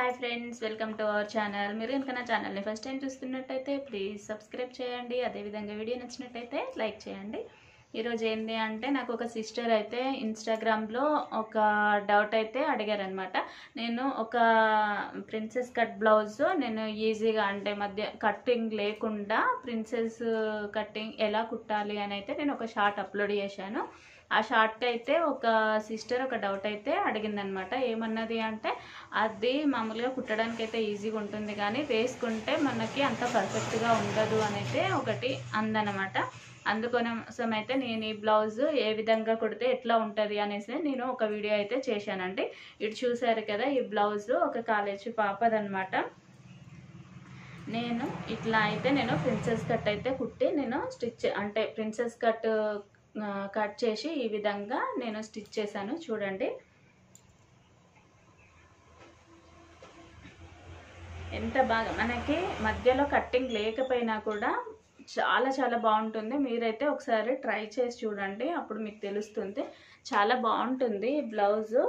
Hi friends, welcome to our channel. మీరు కనుక నా ఛానల్ని ఫస్ట్ టైం చూస్తున్నట్టయితే ప్లీజ్ సబ్స్క్రైబ్ చేయండి. అదేవిధంగా వీడియో నచ్చినట్టయితే లైక్ చేయండి. ఈరోజు ఏంటి అంటే నాకు ఒక సిస్టర్ అయితే ఇన్స్టాగ్రామ్లో ఒక డౌట్ అయితే అడిగారనమాట. నేను ఒక ప్రిన్సెస్ కట్ బ్లౌజ్ నేను ఈజీగా అంటే మధ్య కట్టింగ్ లేకుండా ప్రిన్సెస్ కట్టింగ్ ఎలా కుట్టాలి అని అయితే నేను ఒక షార్ట్ అప్లోడ్ చేశాను. ఆ షార్ట్కి అయితే ఒక సిస్టర్ ఒక డౌట్ అయితే అడిగిందనమాట. ఏమన్నది అంటే అది మామూలుగా కుట్టడానికి అయితే ఈజీగా ఉంటుంది కానీ వేసుకుంటే మనకి అంత పర్ఫెక్ట్గా ఉండదు అని అయితే ఒకటి అందనమాట. అందుకోసం అయితే నేను ఈ బ్లౌజ్ ఏ విధంగా కుడితే ఎట్లా ఉంటుంది అనేసి నేను ఒక వీడియో అయితే చేశానండి. ఇటు చూసారు కదా, ఈ బ్లౌజ్ ఒక కాలేజ్ పాపదనమాట. నేను ఇట్లా అయితే నేను ప్రిన్సెస్ కట్ అయితే కుట్టి నేను స్టిచ్ అంటే ప్రిన్సెస్ కట్ చేసి ఈ విధంగా నేను స్టిచ్ చేశాను. చూడండి ఎంత బాగా మనకి మధ్యలో కట్టింగ్ లేకపోయినా కూడా చాలా చాలా బాగుంటుంది. మీరైతే ఒకసారి ట్రై చేసి చూడండి, అప్పుడు మీకు తెలుస్తుంది. చాలా బాగుంటుంది ఈ బ్లౌజు.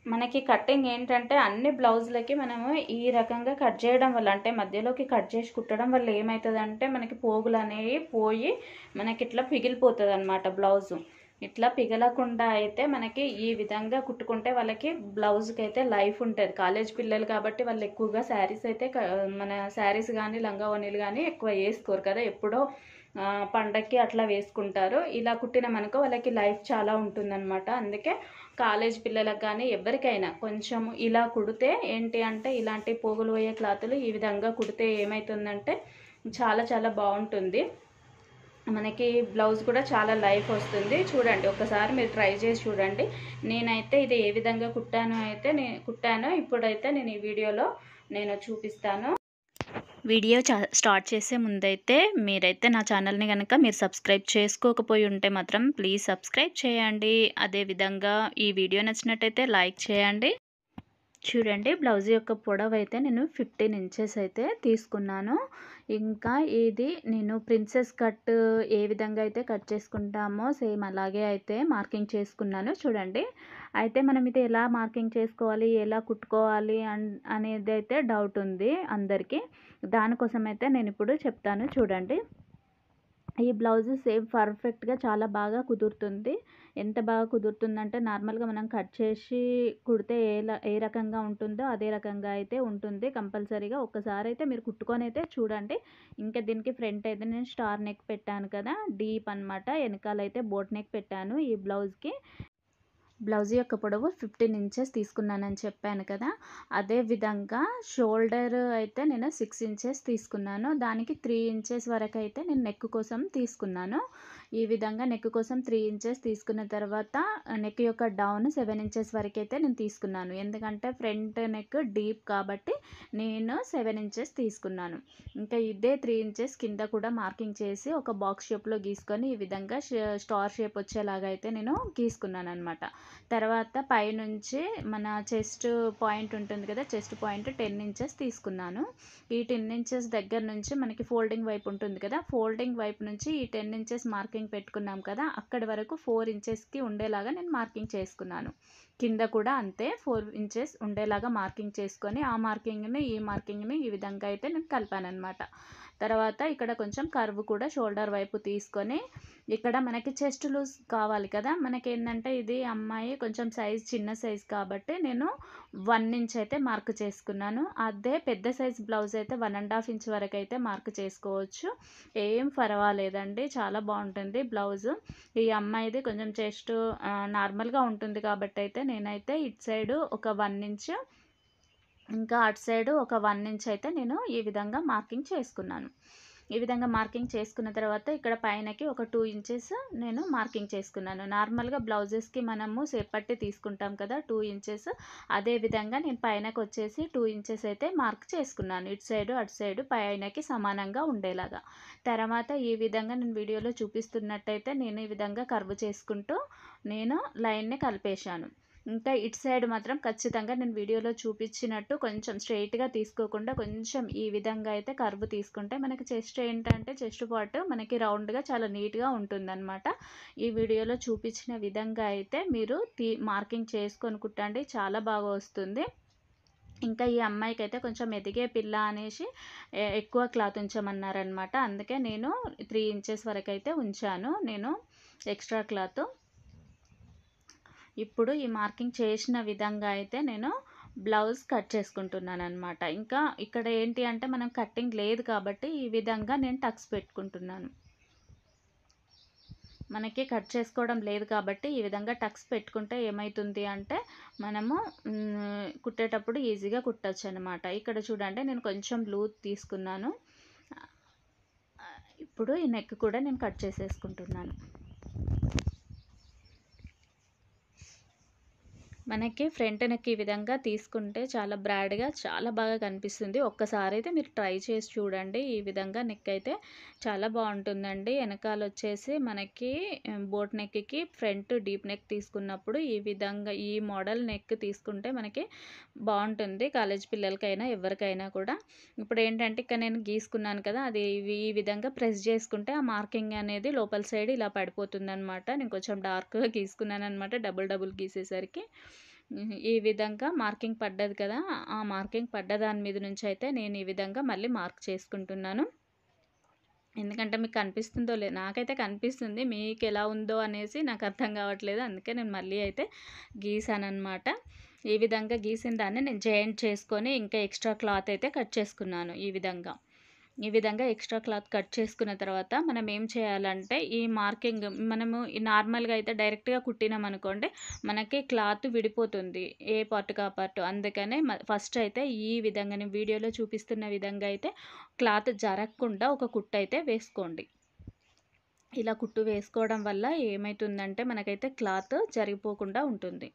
మనకి కట్టింగ్ ఏంటంటే అన్ని బ్లౌజులకి మనము ఈ రకంగా కట్ చేయడం వల్ల అంటే మధ్యలోకి కట్ చేసి కుట్టడం వల్ల ఏమవుతుందంటే మనకి పోగులు అనేవి పోయి మనకి ఇట్లా పిగిలిపోతుంది అన్నమాట. బ్లౌజు ఇట్లా పిగలకుండా అయితే మనకి ఈ విధంగా కుట్టుకుంటే వాళ్ళకి బ్లౌజ్కి అయితే లైఫ్ ఉంటుంది. కాలేజ్ పిల్లలు కాబట్టి వాళ్ళు ఎక్కువగా శారీస్ అయితే మన శారీస్ కానీ లంగా ఓణీలు కానీ ఎక్కువ వేసుకోరు కదా, ఎప్పుడో పండక్కి అట్లా వేసుకుంటారు. ఇలా కుట్టినామనుకో వాళ్ళకి లైఫ్ చాలా ఉంటుందన్నమాట. అందుకే కాలేజ్ పిల్లలకు కానీ ఎవరికైనా కొంచెం ఇలా కుడితే ఏంటి అంటే ఇలాంటి పోగులు పోయే క్లాతులు ఈ విధంగా కుడితే ఏమవుతుందంటే చాలా చాలా బాగుంటుంది. మనకి బ్లౌజ్ కూడా చాలా లైఫ్ వస్తుంది. చూడండి, ఒకసారి మీరు ట్రై చేసి చూడండి. నేనైతే ఇది ఏ విధంగా కుట్టానో ఇప్పుడైతే నేను ఈ వీడియోలో నేను చూపిస్తాను. వీడియో స్టార్ట్ చేసే ముందైతే మీరైతే నా ఛానల్ని కనుక మీరు సబ్స్క్రైబ్ చేసుకోకపోయి ఉంటే మాత్రం ప్లీజ్ సబ్స్క్రైబ్ చేయండి. అదేవిధంగా ఈ వీడియో నచ్చినట్టయితే లైక్ చేయండి. చూడండి, బ్లౌజ్ యొక్క పొడవు అయితే నేను 15 ఇంచెస్ అయితే తీసుకున్నాను. ఇంకా ఇది నేను ప్రిన్సెస్ కట్ ఏ విధంగా అయితే కట్ చేసుకుంటామో సేమ్ అలాగే అయితే మార్కింగ్ చేసుకున్నాను. చూడండి, అయితే మనం ఇది ఎలా మార్కింగ్ చేసుకోవాలి, ఎలా కుట్టుకోవాలి అనేది అయితే డౌట్ ఉంది అందరికీ. దానికోసం అయితే నేను ఇప్పుడు చెప్తాను. చూడండి, ఈ బ్లౌజ్ సేమ్ పర్ఫెక్ట్గా చాలా బాగా కుదురుతుంది. ఎంత బాగా కుదురుతుందంటే నార్మల్గా మనం కట్ చేసి కుడితే ఏ రకంగా ఉంటుందో అదే రకంగా అయితే ఉంటుంది. కంపల్సరీగా ఒక్కసారి అయితే మీరు కుట్టుకొని అయితే చూడండి. ఇంకా దీనికి ఫ్రంట్ అయితే నేను స్టార్ నెక్ పెట్టాను కదా, డీప్ అనమాట. వెనకాలైతే బోట్ నెక్ పెట్టాను. ఈ బ్లౌజ్కి బ్లౌజ్ యొక్క పొడవు 15 ఇంచెస్ తీసుకున్నానని చెప్పాను కదా, అదే విధంగా షోల్డర్ అయితే నేను 6 ఇంచెస్ తీసుకున్నాను. దానికి 3 ఇంచెస్ వరకు అయితే నేను నెక్ కోసం తీసుకున్నాను. ఈ విధంగా నెక్ కోసం 3 ఇంచెస్ తీసుకున్న తర్వాత నెక్ యొక్క డౌన్ 7 ఇంచెస్ వరకు అయితే నేను తీసుకున్నాను. ఎందుకంటే ఫ్రంట్ నెక్ డీప్ కాబట్టి నేను 7 ఇంచెస్ తీసుకున్నాను. ఇంకా ఇదే 3 ఇంచెస్ కింద కూడా మార్కింగ్ చేసి ఒక బాక్స్ షేప్లో గీసుకొని ఈ విధంగా స్టార్ షేప్ వచ్చేలాగా అయితే నేను గీసుకున్నాను అనమాట. తర్వాత పైనుంచి మన చెస్ట్ పాయింట్ ఉంటుంది కదా, చెస్ట్ పాయింట్ 10 ఇంచెస్ తీసుకున్నాను. ఈ 10 ఇంచెస్ దగ్గర నుంచి మనకి ఫోల్డింగ్ వైపు ఉంటుంది కదా, ఫోల్డింగ్ వైపు నుంచి ఈ 10 ఇంచెస్ మార్కింగ్ పెట్టుకున్నాం కదా, అక్కడి వరకు 4 ఇంచెస్కి ఉండేలాగా నేను మార్కింగ్ చేసుకున్నాను. కింద కూడా అంతే 4 ఇంచెస్ ఉండేలాగా మార్కింగ్ చేసుకొని ఆ మార్కింగ్ని ఈ మార్కింగ్ని ఈ విధంగా అయితే నేను కలిపాను అనమాట. తర్వాత ఇక్కడ కొంచెం కర్వ్ కూడా షోల్డర్ వైపు తీసుకొని ఇక్కడ మనకి చెస్ట్ లూజ్ కావాలి కదా, మనకేంటంటే ఇది అమ్మాయి కొంచెం సైజ్ చిన్న సైజ్ కాబట్టి నేను 1 ఇంచ్ అయితే మార్క్ చేసుకున్నాను. అదే పెద్ద సైజ్ బ్లౌజ్ అయితే 1.5 ఇంచ్ వరకు అయితే మార్క్ చేసుకోవచ్చు. ఏం పర్వాలేదండి, చాలా బాగుంటుంది బ్లౌజు. ఈ అమ్మాయిది కొంచెం చెస్ట్ నార్మల్గా ఉంటుంది కాబట్టి అయితే నేనైతే ఇటు సైడు ఒక 1 ఇంచ్ ఇంకా అటు సైడు ఒక 1 ఇంచ్ అయితే నేను ఈ విధంగా మార్కింగ్ చేసుకున్నాను. ఈ విధంగా మార్కింగ్ చేసుకున్న తర్వాత ఇక్కడ పైనకి ఒక 2 ఇంచెస్ నేను మార్కింగ్ చేసుకున్నాను. నార్మల్గా బ్లౌజెస్కి మనము సేపట్టి తీసుకుంటాం కదా 2 ఇంచెస్, అదే విధంగా నేను పైనకి వచ్చేసి 2 ఇంచెస్ అయితే మార్క్ చేసుకున్నాను. ఇటు సైడు అటు సైడు పైనకి సమానంగా ఉండేలాగా. తర్వాత ఈ విధంగా నేను వీడియోలో చూపిస్తున్నట్టయితే నేను ఈ విధంగా కర్వ్ చేసుకుంటూ నేను లైన్ని కలిపేశాను. ఇంకా ఇటు సైడ్ మాత్రం ఖచ్చితంగా నేను వీడియోలో చూపించినట్టు కొంచెం స్ట్రైట్గా తీసుకోకుండా కొంచెం ఈ విధంగా అయితే కర్వ్ తీసుకుంటే మనకి చెస్ట్ ఏంటంటే చెస్ట్ పార్ట్ మనకి రౌండ్గా చాలా నీట్గా ఉంటుందన్నమాట. ఈ వీడియోలో చూపించిన విధంగా అయితే మీరు మార్కింగ్ చేసుకొని కుట్టండి, చాలా బాగా వస్తుంది. ఇంకా ఈ అమ్మాయికైతే కొంచెం ఎదిగే పిల్ల అనేసి ఎక్కువ క్లాత్ ఉంచమన్నారనమాట. అందుకే నేను 3 ఇంచెస్ వరకు అయితే ఉంచాను నేను ఎక్స్ట్రా క్లాత్. ఇప్పుడు ఈ మార్కింగ్ చేసిన విధంగా అయితే నేను బ్లౌజ్ కట్ చేసుకుంటున్నాననమాట. ఇంకా ఇక్కడ ఏంటి అంటే మనం కట్టింగ్ లేదు కాబట్టి ఈ విధంగా నేను టక్స్ పెట్టుకుంటున్నాను. మనకి కట్ చేసుకోవడం లేదు కాబట్టి ఈ విధంగా టక్స్ పెట్టుకుంటే ఏమవుతుంది అంటే మనము కుట్టేటప్పుడు ఈజీగా కుట్టచ్చు అనమాట. ఇక్కడ చూడండి నేను కొంచెం లూజ్ తీసుకున్నాను. ఇప్పుడు ఈ నెక్ కూడా నేను కట్ చేసేసుకుంటున్నాను. మనకి ఫ్రంట్ నెక్ ఈ విధంగా తీసుకుంటే చాలా బ్రాడ్గా చాలా బాగా కనిపిస్తుంది. ఒక్కసారి అయితే మీరు ట్రై చేసి చూడండి. ఈ విధంగా నెక్ అయితే చాలా బాగుంటుందండి. వెనకాల వచ్చేసి మనకి బోట్ నెక్కి ఫ్రంట్ డీప్ నెక్ తీసుకున్నప్పుడు ఈ విధంగా ఈ మోడల్ నెక్ తీసుకుంటే మనకి బాగుంటుంది. కాలేజ్ పిల్లలకైనా ఎవరికైనా కూడా. ఇప్పుడు ఏంటంటే ఇక్కడ నేను గీసుకున్నాను కదా, అది ఈ విధంగా ప్రెస్ చేసుకుంటే ఆ మార్కింగ్ అనేది లోపల సైడ్ ఇలా పడిపోతుంది అనమాట. నేను కొంచెం డార్క్గా గీసుకున్నాను అనమాట, డబుల్ గీసేసరికి ఈ విధంగా మార్కింగ్ పడ్డది కదా, ఆ మార్కింగ్ పడ్డ దాని మీద నుంచి అయితే నేను ఈ విధంగా మళ్ళీ మార్క్ చేసుకుంటున్నాను. ఎందుకంటే మీకు కనిపిస్తుందో లేదు, నాకైతే కనిపిస్తుంది, మీకు ఎలా ఉందో అనేసి నాకు అర్థం కావట్లేదు. అందుకే నేను మళ్ళీ అయితే గీసానమాట. ఈ విధంగా గీసిన దాన్ని నేను జాయింట్ చేసుకొని ఇంకా ఎక్స్ట్రా క్లాత్ అయితే కట్ చేసుకున్నాను. ఈ విధంగా ఎక్స్ట్రా క్లాత్ కట్ చేసుకున్న తర్వాత మనం ఏం చేయాలంటే ఈ మార్కింగ్ మనము నార్మల్గా అయితే డైరెక్ట్గా కుట్టినాం అనుకోండి మనకి క్లాత్ విడిపోతుంది ఏ పార్ట్కి ఆ పార్ట్. అందుకనే ఫస్ట్ అయితే ఈ విధంగా నేను వీడియోలో చూపిస్తున్న విధంగా అయితే క్లాత్ జరగకుండా ఒక కుట్టు అయితే వేసుకోండి. ఇలా కుట్టు వేసుకోవడం వల్ల ఏమవుతుందంటే మనకైతే క్లాత్ జరిగిపోకుండా ఉంటుంది.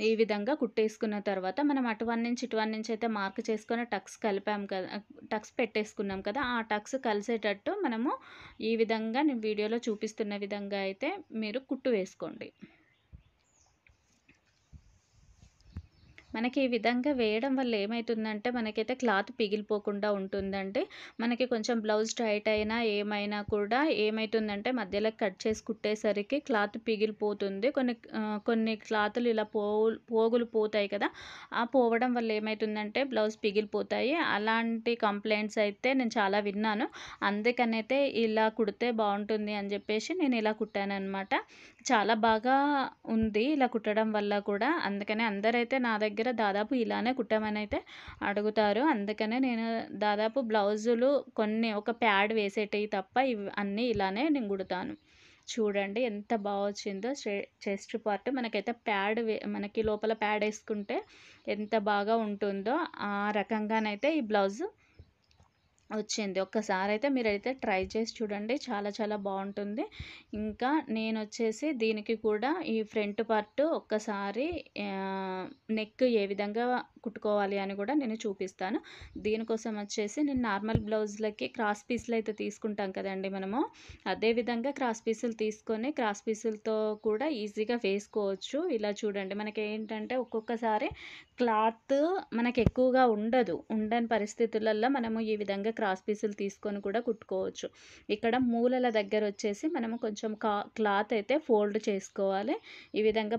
ఈ విధంగా కుట్టేసుకున్న తర్వాత మనం అటువన్ నుంచి ఇటువన్ నుంచి అయితే మార్క్ చేసుకొని టక్స్ కలిపాం కదా, టక్స్ పెట్టేసుకున్నాం కదా, ఆ టక్స్ కలిసేటట్టు మనము ఈ విధంగా నేను వీడియోలో చూపిస్తున్న విధంగా అయితే మీరు కుట్టు వేసుకోండి. మనకి ఈ విధంగా వేయడం వల్ల ఏమవుతుందంటే మనకైతే క్లాత్ పిగిలిపోకుండా ఉంటుందండి. మనకి కొంచెం బ్లౌజ్ టైట్ అయినా ఏమైనా కూడా ఏమవుతుందంటే మధ్యలో కట్ చేసి కుట్టేసరికి క్లాత్ పిగిలిపోతుంది. కొన్ని క్లాతులు ఇలా పోగులు పోతాయి కదా, ఆ పోవడం వల్ల ఏమవుతుందంటే బ్లౌజ్ పిగిలిపోతాయి. అలాంటి కంప్లైంట్స్ అయితే నేను చాలా విన్నాను. అందుకనైతే ఇలా కుడితే బాగుంటుంది అని చెప్పేసి నేను ఇలా కుట్టానమాట. చాలా బాగా ఉంది ఇలా కుట్టడం వల్ల కూడా. అందుకనే అందరైతే నా దగ్గర దాదాపు ఇలానే కుట్టమని అయితే అడుగుతారు. అందుకనే నేను దాదాపు బ్లౌజులు కొన్ని ఒక ప్యాడ్ వేసేటివి తప్ప ఇవి అన్నీ ఇలానే నేను కుడతాను. చూడండి ఎంత బాగా వచ్చిందో చెస్ట్ పార్ట్. మనకైతే మనకి లోపల ప్యాడ్ వేసుకుంటే ఎంత బాగా ఉంటుందో ఆ రకంగానైతే ఈ బ్లౌజ్ వచ్చింది. ఒక్కసారి అయితే మీరైతే ట్రై చేసి చూడండి, చాలా చాలా బాగుంటుంది. ఇంకా నేను వచ్చేసి దీనికి కూడా ఈ ఫ్రంట్ పార్ట్ ఒక్కసారి నెక్ ఏ విధంగా కుట్టుకోవాలి అని కూడా నేను చూపిస్తాను. దీనికోసం వచ్చేసి నేను నార్మల్ బ్లౌజ్లకి క్రాస్ పీసులు అయితే తీసుకుంటాం కదండి మనము, అదేవిధంగా క్రాస్ పీసులు తీసుకొని క్రాస్ పీసులతో కూడా ఈజీగా వేసుకోవచ్చు. ఇలా చూడండి మనకి ఏంటంటే ఒక్కొక్కసారి క్లాత్ మనకి ఎక్కువగా ఉండని పరిస్థితులలో మనము ఈ విధంగా క్రాస్ పీసులు తీసుకొని కూడా కుట్టుకోవచ్చు. ఇక్కడ మూలల దగ్గర వచ్చేసి మనము కొంచెం క్లాత్ అయితే ఫోల్డ్ చేసుకోవాలి. ఈ విధంగా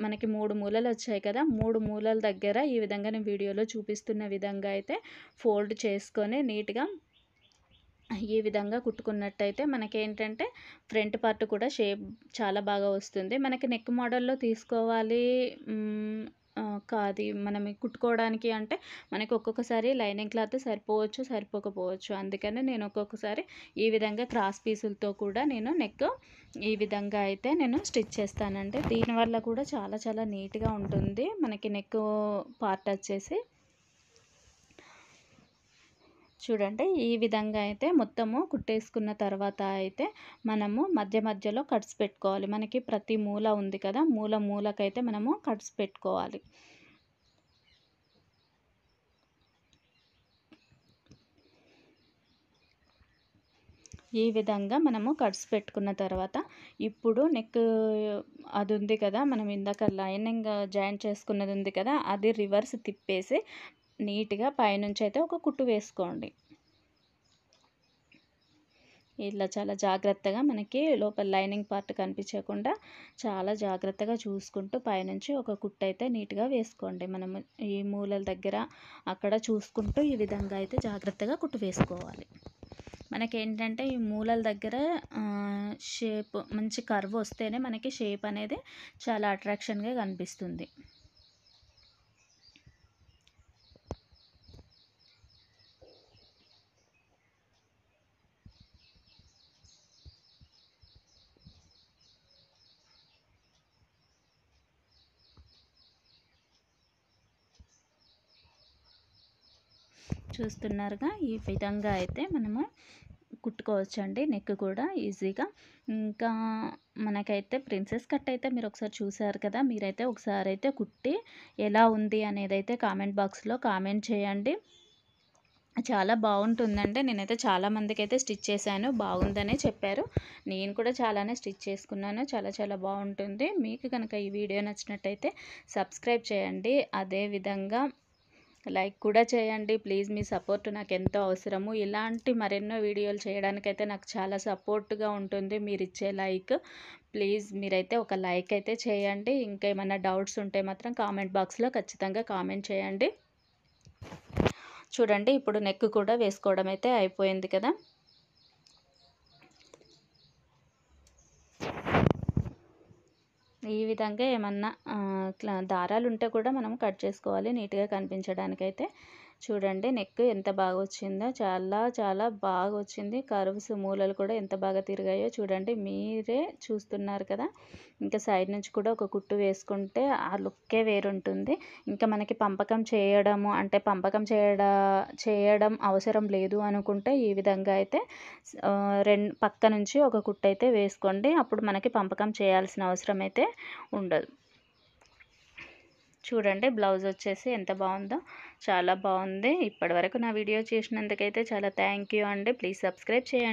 మనకి 3 మూలలు వచ్చాయి కదా, 3 మూలల దగ్గర ఈ విధంగా నేను వీడియోలో చూపిస్తున్న విధంగా అయితే ఫోల్డ్ చేసుకొని నీట్గా ఈ విధంగా కుట్టుకున్నట్టయితే మనకేంటంటే ఫ్రంట్ పార్ట్ కూడా షేప్ చాలా బాగా వస్తుంది. మనకి నెక్ మోడల్లో తీసుకోవాలి కాదు మనం కుట్టుకోవడానికి అంటే మనకి ఒక్కొక్కసారి లైనింగ్ క్లాత్ సరిపోవచ్చు, సరిపోకపోవచ్చు. అందుకని నేను ఒక్కొక్కసారి ఈ విధంగా క్రాస్ పీసులతో కూడా నేను నెక్ ఈ విధంగా అయితే నేను స్టిచ్ చేస్తానండి. దీనివల్ల కూడా చాలా చాలా నీట్గా ఉంటుంది మనకి నెక్ పార్ట్ వచ్చేసి. చూడండి ఈ విధంగా అయితే మొత్తము కుట్టేసుకున్న తర్వాత అయితే మనము మధ్యలో కట్స్ పెట్టుకోవాలి. మనకి ప్రతి మూల ఉంది కదా, మూలకైతే మనము కట్స్ పెట్టుకోవాలి. ఈ విధంగా మనము కట్స్ పెట్టుకున్న తర్వాత ఇప్పుడు నెక్ అది ఉంది కదా, మనం ఇందాక లైనింగ్ జాయింట్ చేసుకున్నది ఉంది కదా, అది రివర్స్ తిప్పేసి నీట్గా పైనుంచి అయితే ఒక కుట్టు వేసుకోండి. ఇలా చాలా జాగ్రత్తగా మనకి లోపల లైనింగ్ పార్ట్ కనిపించకుండా చాలా జాగ్రత్తగా చూసుకుంటూ పైనుంచి ఒక కుట్టు అయితే నీట్గా వేసుకోండి. మనము ఈ మూలల దగ్గర అక్కడ చూసుకుంటూ ఈ విధంగా అయితే జాగ్రత్తగా కుట్టు వేసుకోవాలి. మనకేంటంటే ఈ మూలల దగ్గర షేప్ మంచి కర్వ్ వస్తేనే మనకి షేప్ అనేది చాలా అట్రాక్షన్గా కనిపిస్తుంది. చూస్తున్నారుగా, ఈ విధంగా అయితే మనము కుట్టుకోవచ్చండి. నెక్ కూడా ఈజీగా. ఇంకా మనకైతే ప్రిన్సెస్ కట్ అయితే మీరు ఒకసారి చూసారు కదా, మీరైతే ఒకసారి అయితే కుట్టి ఎలా ఉంది అనేది అయితే కామెంట్ బాక్స్లో కామెంట్ చేయండి. చాలా బాగుంటుందండి. నేనైతే చాలామందికి అయితే స్టిచ్ చేశాను, బాగుందనే చెప్పారు. నేను కూడా చాలానే స్టిచ్ చేసుకున్నాను. చాలా చాలా బాగుంటుంది. మీకు కనుక ఈ వీడియో నచ్చినట్టయితే సబ్స్క్రైబ్ చేయండి, అదేవిధంగా లైక్ కూడా చేయండి. ప్లీజ్, మీ సపోర్ట్ నాకు ఎంతో అవసరము. ఇలాంటి మరెన్నో వీడియోలు చేయడానికైతే నాకు చాలా సపోర్ట్గా ఉంటుంది మీరు ఇచ్చే లైక్. ప్లీజ్ మీరైతే ఒక లైక్ అయితే చేయండి. ఇంకా ఏమైనా డౌట్స్ ఉంటే మాత్రం కామెంట్ బాక్స్లో ఖచ్చితంగా కామెంట్ చేయండి. చూడండి, ఇప్పుడు నెక్ కూడా వేసుకోవడం అయితే అయిపోయింది కదా. ఈ విధంగా ఏమన్నా దారాలు ఉంటే కూడా మనం కట్ చేసుకోవాలి నీట్గా కనిపించడానికైతే. చూడండి నెక్ ఎంత బాగా వచ్చిందో, చాలా చాలా బాగా వచ్చింది. కర్వ్స్ మూలలు కూడా ఎంత బాగా తిరిగాయో చూడండి, మీరే చూస్తున్నారు కదా. ఇంకా సైడ్ నుంచి కూడా ఒక కుట్టు వేసుకుంటే ఆ లుక్కే వేరుంటుంది. ఇంకా మనకి పంపకం చేయడము అంటే చేయడం అవసరం లేదు అనుకుంటే ఈ విధంగా అయితే పక్క నుంచి ఒక కుట్టు అయితే వేసుకోండి. అప్పుడు మనకి పంపకం చేయాల్సిన అవసరం అయితే ఉండదు. చూడండి బ్లౌజ్ వచ్చేసి ఎంత బాగుందో, చాలా బాగుంది. ఇప్పటివరకు నా వీడియో చేసినందుకైతే చాలా థ్యాంక్ యూ అండి. ప్లీజ్ సబ్స్క్రైబ్ చేయండి.